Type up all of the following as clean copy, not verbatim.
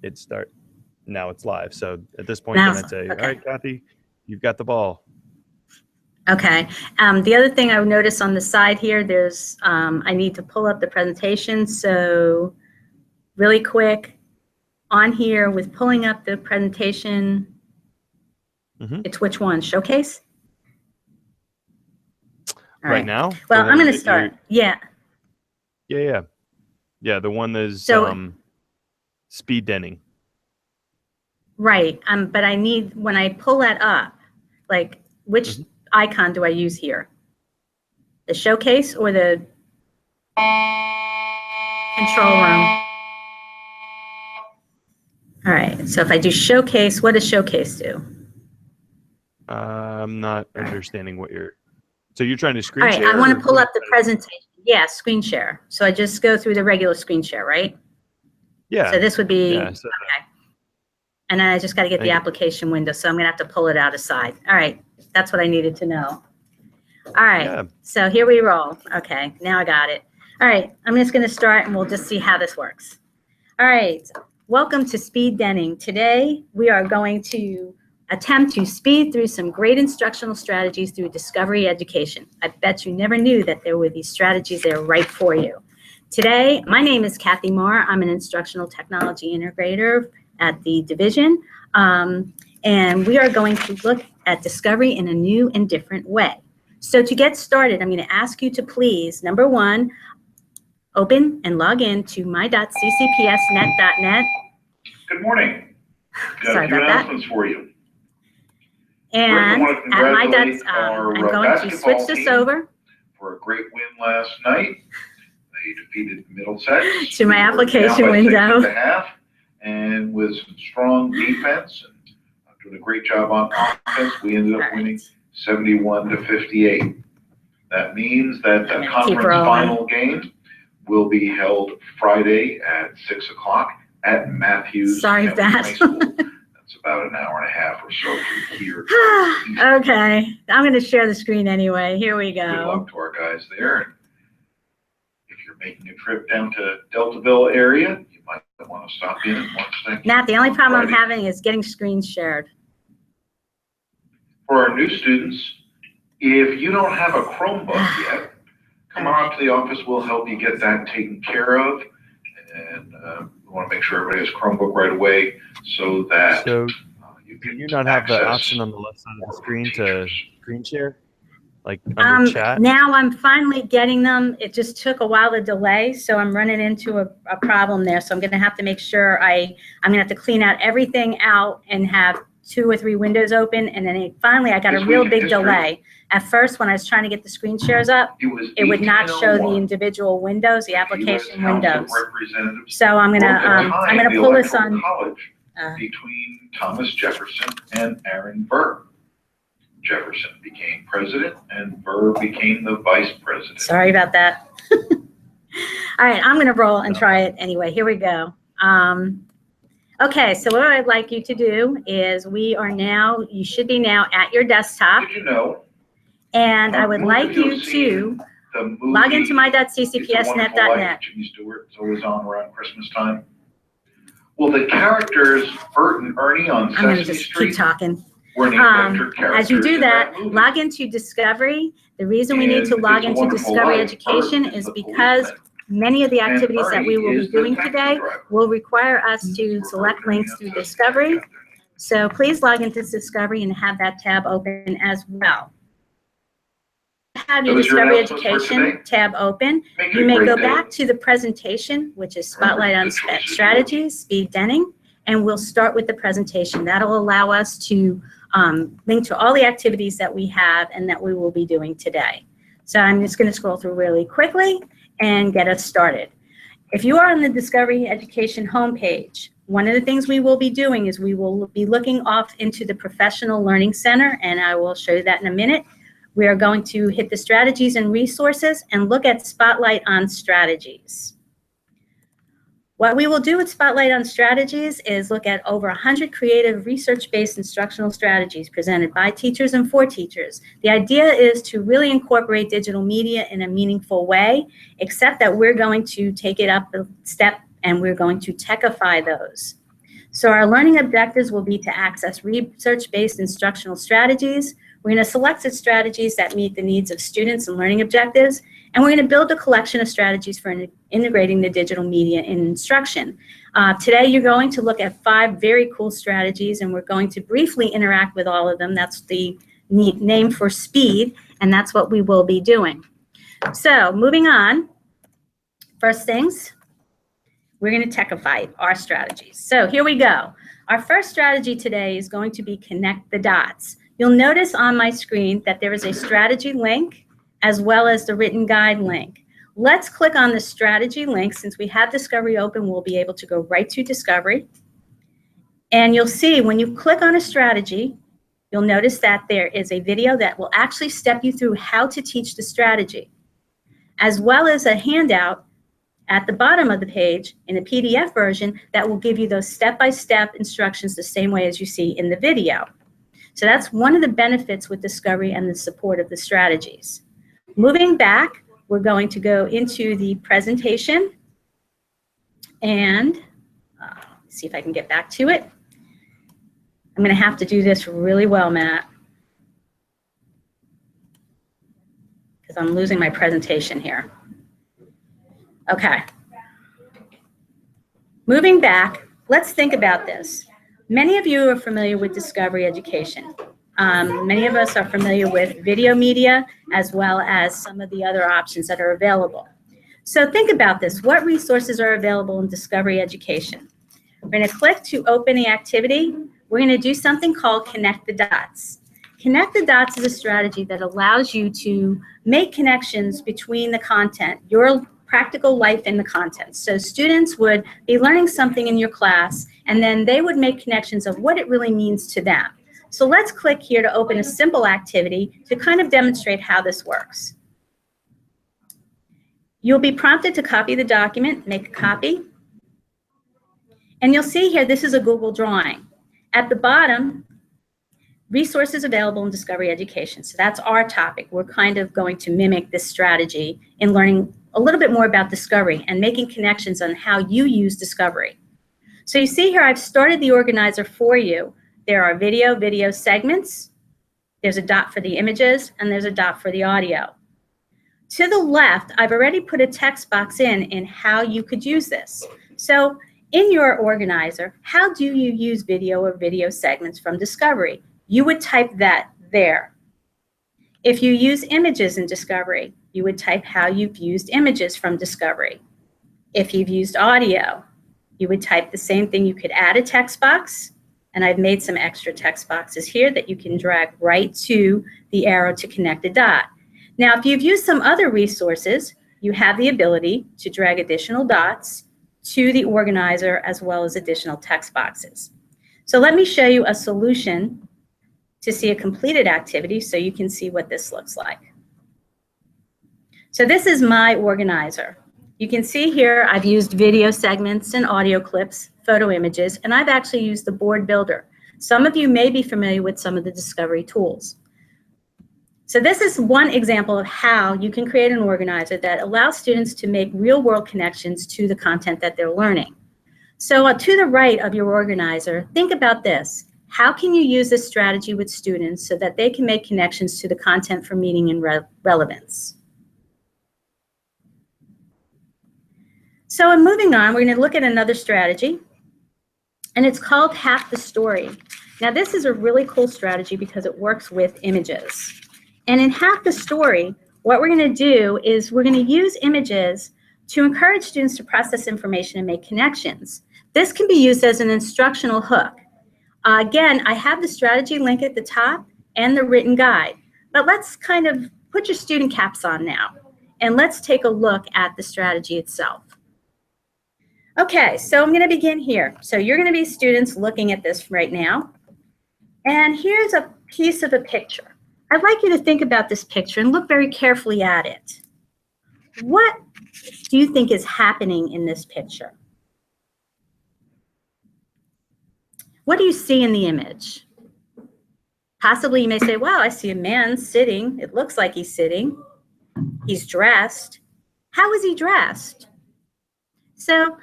it start. Now it's live. So at this point, Now, then I'd say, okay. all right, Kathy, you've got the ball. Okay. The other thing I would notice on the side here, there's, I need to pull up the presentation. So really quick on here with pulling up the presentation, it's which one? Showcase? All right now? Well, I'm going to start. Yeah. Yeah. The one that's speed denning. Right. But I need, when I pull that up, like which icon do I use here? The showcase or the control room? All right. So if I do showcase, what does showcase do? I'm not understanding what you're. So you're trying to screen share? All right. I want to pull up the presentation. Yeah, screen share. So I just go through the regular screen share, right? Yeah. So this would be okay. And then I just got to get the application window, so I'm going to have to pull it out aside. All right. That's what I needed to know. All right. Yeah. So here we roll. Okay. Now I got it. All right. I'm just going to start, and we'll just see how this works. All right. Welcome to Speed Denning. Today, we are going to attempt to speed through some great instructional strategies through discovery education. I bet you never knew that there were these strategies there right for you. Today, my name is Cathy Marr. I'm an instructional technology integrator at the division, and we are going to look at discovery in a new and different way. So to get started, I'm going to ask you to please, number one, open and log in to my.ccpsnet.net. Good morning. Sorry about that. Announcements for you. And at my I'm going to switch this over for a great win last night. They defeated Middlesex to my application window. And with some strong defense and doing a great job on offense, we ended up winning 71-58. That means that the conference final game will be held Friday at 6 o'clock at Matthews. Sorry, High School. That's about an hour and a half or so from here. Okay, I'm going to share the screen anyway. Here we go. Good luck to our guys there. And if you're making a trip down to Deltaville area, you might want to stop in and watch that. Matt, the only problem I'm having is getting screens shared. For our new students, if you don't have a Chromebook yet, come on up to the office. We'll help you get that taken care of. And we want to make sure everybody has Chromebook right away so that you can not have the option on the left side of the screen to screen share? Like under chat? Now I'm finally getting them. It just took a while to delay, so I'm running into a problem there. So I'm going to have to make sure I'm going to have to clean out everything out and have 2 or 3 windows open. And then finally I got a real big delay. At first, when I was trying to get the screen shares up, it would not show the individual windows, the application windows. So I'm gonna pull this on. Between Thomas Jefferson and Aaron Burr. Jefferson became president and Burr became the vice president. Sorry about that. All right, I'm going to roll and try it anyway. Here we go. Okay, so what I'd like you to do is you should be now at your desktop. Did you know? And I would like you to log into my.ccpsnet.net. Jimmy Stewart is always on around Christmas time. Well, the characters Bert and Ernie on Sesame Street. I'm going to just keep talking. As you do that, log into Discovery. The reason we need to log into Discovery Education is because many of the activities that we will be doing today will require us to select links through Discovery. So please log into Discovery and have that tab open as well. Have your Discovery Education tab open. You may go back to the presentation, which is Spotlight on Strategies, Speed Denning, and we'll start with the presentation. That'll allow us to link to all the activities that we have and that we will be doing today. So I'm just going to scroll through really quickly and get us started. If you are on the Discovery Education homepage, one of the things we will be doing is we will be looking off into the Professional Learning Center, and I will show you that in a minute. We are going to hit the strategies and resources and look at Spotlight on Strategies. What we will do with Spotlight on Strategies is look at over 100 creative research-based instructional strategies presented by teachers and for teachers. The idea is to really incorporate digital media in a meaningful way, except that we're going to take it up a step and we're going to techify those. So our learning objectives will be to access research-based instructional strategies. We're going to select the strategies that meet the needs of students and learning objectives, and we're going to build a collection of strategies for integrating the digital media in instruction. Today you're going to look at 5 very cool strategies, and we're going to briefly interact with all of them. That's the name for speed, and that's what we will be doing. So moving on, first things, we're going to techify our strategies. So here we go. Our first strategy today is going to be connect the dots. You'll notice on my screen that there is a strategy link as well as the written guide link. Let's click on the strategy link. Since we have Discovery open, we'll be able to go right to Discovery. And you'll see when you click on a strategy, you'll notice that there is a video that will actually step you through how to teach the strategy, as well as a handout at the bottom of the page in a PDF version that will give you those step-by-step instructions the same way as you see in the video. So that's one of the benefits with Discovery and the support of the strategies. Moving back, we're going to go into the presentation and see if I can get back to it. I'm going to have to do this really well, Matt, because I'm losing my presentation here. Okay. Moving back, let's think about this. Many of you are familiar with Discovery Education. Many of us are familiar with video media as well as some of the other options that are available. So think about this. What resources are available in Discovery Education? We're going to click to open the activity. We're going to do something called Connect the Dots. Connect the Dots is a strategy that allows you to make connections between the content, your practical life in the content. So students would be learning something in your class, and then they would make connections of what it really means to them. So let's click here to open a simple activity to kind of demonstrate how this works. You'll be prompted to copy the document, make a copy. And you'll see here, this is a Google drawing. At the bottom, resources available in Discovery Education. So that's our topic. We're kind of going to mimic this strategy in learning a little bit more about Discovery and making connections on how you use Discovery. So you see here, I've started the organizer for you. There are video segments, there's a dot for the images, and there's a dot for the audio. To the left, I've already put a text box in how you could use this. So in your organizer, how do you use video or video segments from Discovery? You would type that there. If you use images in Discovery, you would type how you've used images from Discovery. If you've used audio, you would type the same thing. You could add a text box, and I've made some extra text boxes here that you can drag right to the arrow to connect a dot. Now, if you've used some other resources, you have the ability to drag additional dots to the organizer as well as additional text boxes. So let me show you a solution to see a completed activity so you can see what this looks like. So this is my organizer. You can see here I've used video segments and audio clips, photo images, and I've actually used the board builder. Some of you may be familiar with some of the Discovery tools. So this is one example of how you can create an organizer that allows students to make real-world connections to the content that they're learning. So to the right of your organizer, think about this. How can you use this strategy with students so that they can make connections to the content for meaning and relevance? So in moving on, we're going to look at another strategy, and it's called Half the Story. Now this is a really cool strategy because it works with images. And in Half the Story, what we're going to do is we're going to use images to encourage students to process information and make connections. This can be used as an instructional hook. Again, I have the strategy link at the top and the written guide, but let's kind of put your student caps on now, and let's take a look at the strategy itself. Okay, so I'm going to begin here. So you're going to be students looking at this right now, and here's a piece of a picture. I'd like you to think about this picture and look very carefully at it. What do you think is happening in this picture? What do you see in the image? Possibly you may say, wow, I see a man sitting. It looks like he's sitting. He's dressed. How is he dressed? So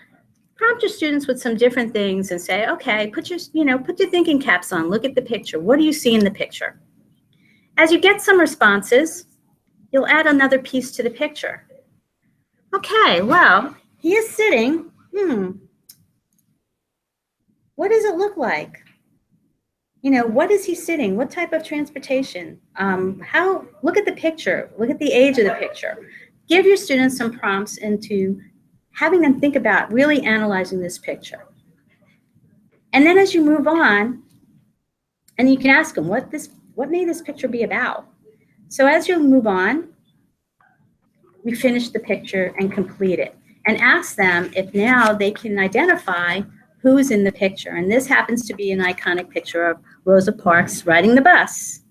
prompt your students with some different things and say, okay, put your thinking caps on, look at the picture. What do you see in the picture? As you get some responses, you'll add another piece to the picture. Okay, well, he is sitting, what does it look like? What is he sitting? What type of transportation? Look at the picture, look at the age of the picture. Give your students some prompts into having them think about really analyzing this picture. And then as you move on, and you can ask them, what may this picture be about? So as you move on, you finish the picture and complete it. And ask them if now they can identify who's in the picture. And this happens to be an iconic picture of Rosa Parks riding the bus.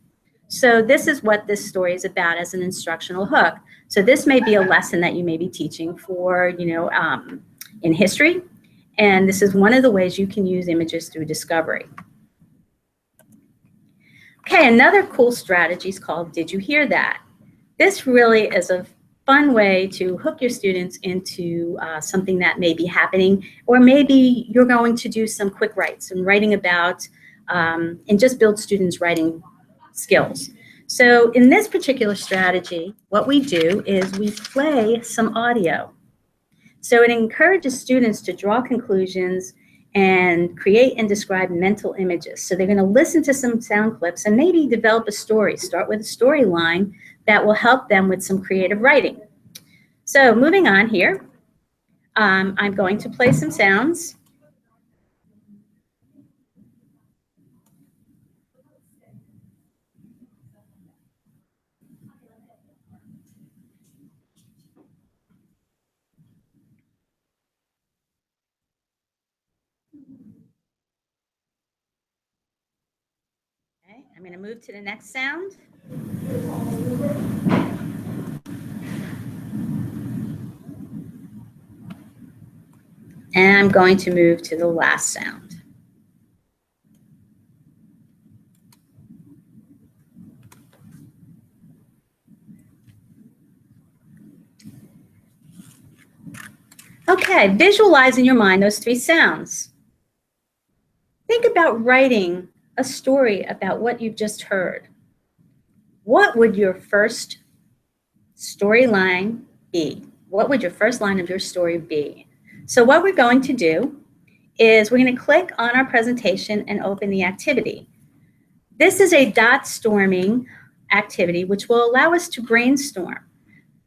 So this is what this story is about as an instructional hook. So this may be a lesson that you may be teaching for, in history. And this is one of the ways you can use images through discovery. Okay, another cool strategy is called Did You Hear That? This really is a fun way to hook your students into something that may be happening, or maybe you're going to do some quick writes and writing about, and just build students' writing skills. So in this particular strategy, what we do is we play some audio. So it encourages students to draw conclusions and create and describe mental images. So they're going to listen to some sound clips and maybe develop a story, start with a storyline that will help them with some creative writing. So moving on here, I'm going to play some sounds. Okay, I'm going to move to the next sound. And I'm going to move to the last sound. Okay, visualize in your mind those three sounds. Think about writing a story about what you've just heard. What would your first storyline be? What would your first line of your story be? So what we're going to do is we're going to click on our presentation and open the activity. This is a dot storming activity which will allow us to brainstorm.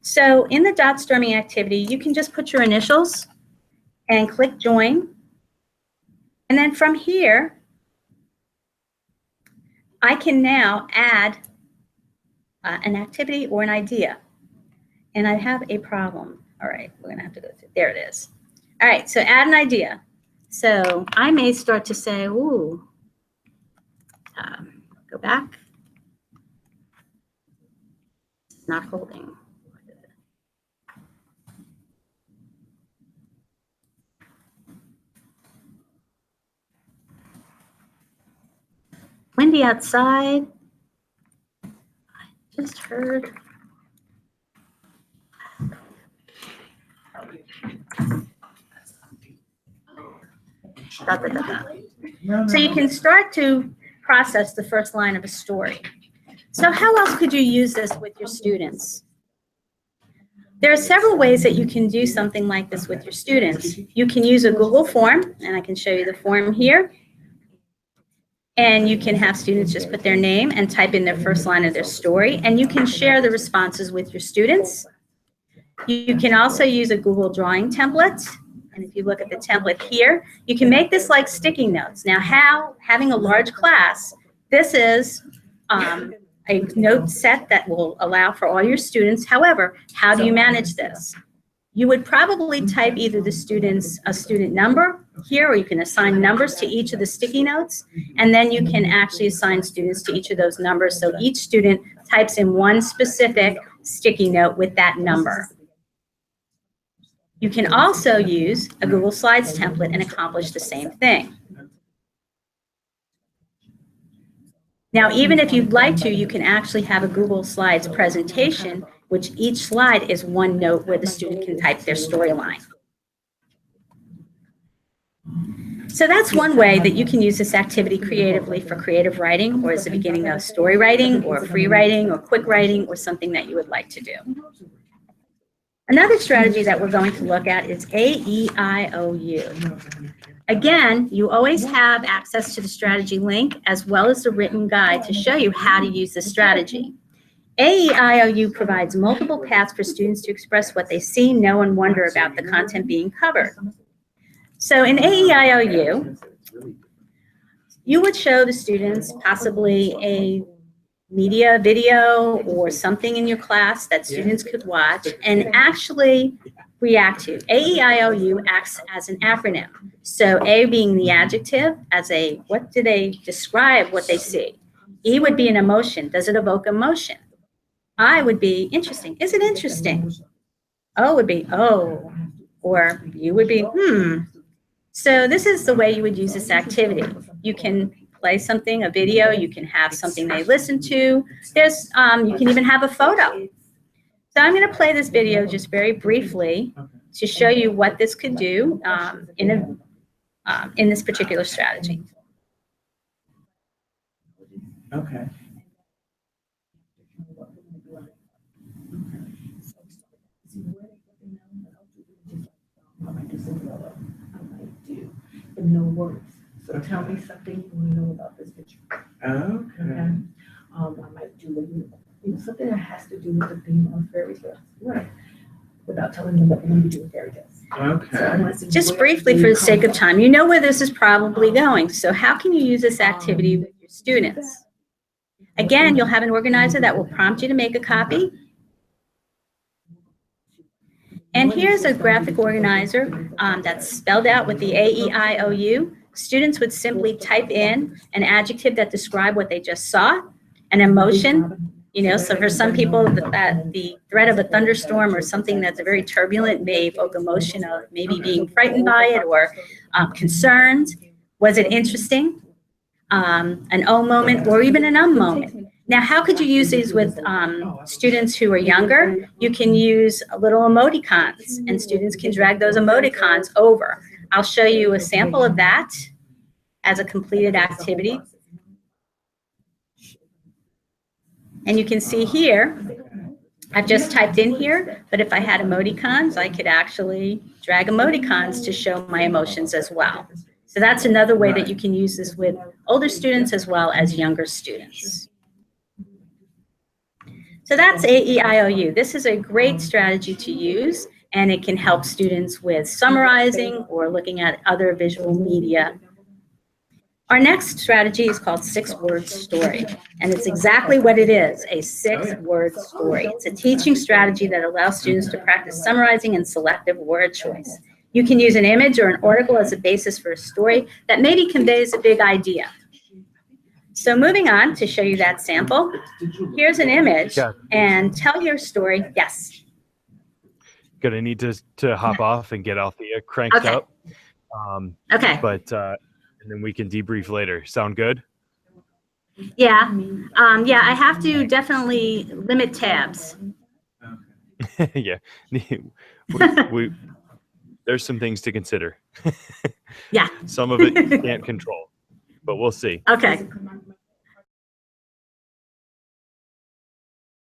So in the dot storming activity, you can just put your initials and click join. And then from here, I can now add an activity or an idea. And I have a problem. All right, we're going to have to go through. There it is. All right, so add an idea. So I may start to say, ooh, go back. It's not holding. Windy outside. I just heard. Da, da, da, da. So you can start to process the first line of a story. So how else could you use this with your students? There are several ways that you can do something like this with your students. You can use a Google form, and I can show you the form here. And you can have students just put their name and type in their first line of their story, and you can share the responses with your students. You can also use a Google drawing template. And if you look at the template here, you can make this like sticky notes. Now, having a large class, this is a note set that will allow for all your students. However, how do you manage this? You would probably type either a student number here, or you can assign numbers to each of the sticky notes, and then you can actually assign students to each of those numbers. So each student types in one specific sticky note with that number. You can also use a Google Slides template and accomplish the same thing. Now, even if you'd like to, you can actually have a Google Slides presentation, which each slide is one note where the student can type their storyline. So that's one way that you can use this activity creatively for creative writing, or as the beginning of story writing, or free writing, or quick writing, or something that you would like to do. Another strategy that we're going to look at is AEIOU. Again, you always have access to the strategy link as well as the written guide to show you how to use this strategy. AEIOU provides multiple paths for students to express what they see, know, and wonder about the content being covered. So in AEIOU, you would show the students possibly a media video or something in your class that students could watch and actually react to. AEIOU acts as an acronym. So A being the adjective, as a what do they describe what they see. E would be an emotion. Does it evoke emotion? I would be interesting. Is it interesting? O would be oh, or U would be So this is the way you would use this activity. You can play something, a video, you can have something they listen to. There's, you can even have a photo. So I'm going to play this video just very briefly to show you what this could do in this particular strategy. Okay. No words. So tell me something you want to know about this picture. Okay. I might do something that has to do with the theme of fairy tales. Right. Without telling them what we're going to do with fairy tales. Okay. So I want to see Just where briefly, for the sake of time, you know where this is probably going. So how can you use this activity with your students? Again, you'll have an organizer that will prompt you to make a copy. And here's a graphic organizer that's spelled out with the AEIOU. Students would simply type in an adjective that described what they just saw, an emotion. You know, so for some people, the threat of a thunderstorm or something that's very turbulent may evoke emotion of maybe being frightened by it or concerned. Was it interesting? An O moment or even an moment. Now, how could you use these with students who are younger? You can use little emoticons, and students can drag those emoticons over. I'll show you a sample of that as a completed activity. And you can see here, I've just typed in here, but if I had emoticons, I could actually drag emoticons to show my emotions as well. So that's another way that you can use this with older students as well as younger students. So that's AEIOU. This is a great strategy to use, and it can help students with summarizing or looking at other visual media. Our next strategy is called 6-word story, and it's exactly what it is, a 6-word story. It's a teaching strategy that allows students to practice summarizing and selective word choice. You can use an image or an article as a basis for a story that maybe conveys a big idea. So moving on to show you that sample, here's an image, and tell your story. Yes. Gonna need to hop off and get Althea cranked up. Okay. But and then we can debrief later. Sound good? Yeah. Yeah, I have to definitely limit tabs. Yeah. There's some things to consider. Yeah. Some of it you can't control, but we'll see. Okay.